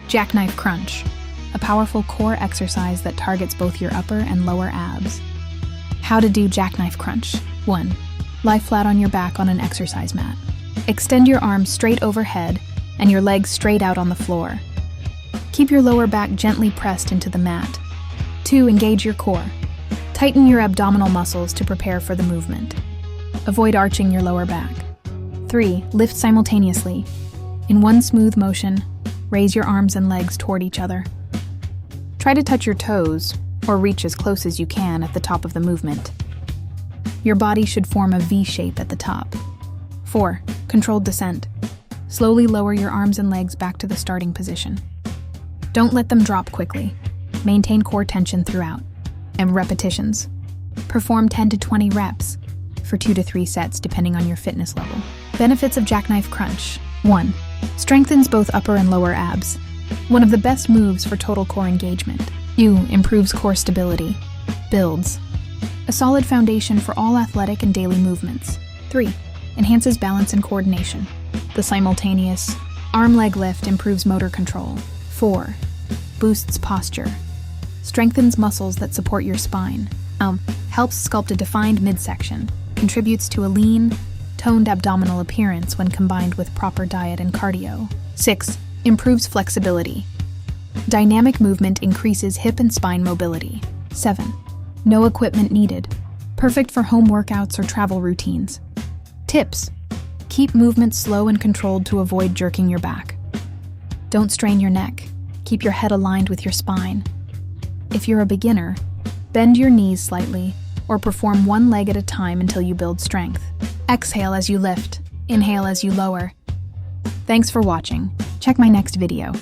Jackknife Crunch, a powerful core exercise that targets both your upper and lower abs. How to do Jackknife Crunch. 1. Lie flat on your back on an exercise mat. Extend your arms straight overhead and your legs straight out on the floor. Keep your lower back gently pressed into the mat. 2. Engage your core. Tighten your abdominal muscles to prepare for the movement. Avoid arching your lower back. 3. Lift simultaneously. In one smooth motion, raise your arms and legs toward each other. Try to touch your toes, or reach as close as you can at the top of the movement. Your body should form a V shape at the top. 4. Controlled descent. Slowly lower your arms and legs back to the starting position. Don't let them drop quickly. Maintain core tension throughout. And repetitions. Perform 10 to 20 reps for 2 to 3 sets depending on your fitness level. Benefits of Jackknife Crunch. 1. Strengthens both upper and lower abs. One of the best moves for total core engagement. 2. Improves core stability. Builds a solid foundation for all athletic and daily movements. 3. Enhances balance and coordination. The simultaneous arm-leg lift improves motor control. 4. Boosts posture. Strengthens muscles that support your spine. Helps sculpt a defined midsection. Contributes to a lean, toned abdominal appearance when combined with proper diet and cardio. 6. Improves flexibility. Dynamic movement increases hip and spine mobility. 7. No equipment needed. Perfect for home workouts or travel routines. Tips. Keep movement slow and controlled to avoid jerking your back. Don't strain your neck. Keep your head aligned with your spine. If you're a beginner, bend your knees slightly or perform one leg at a time until you build strength. Exhale as you lift. Inhale as you lower. Thanks for watching. Check my next video.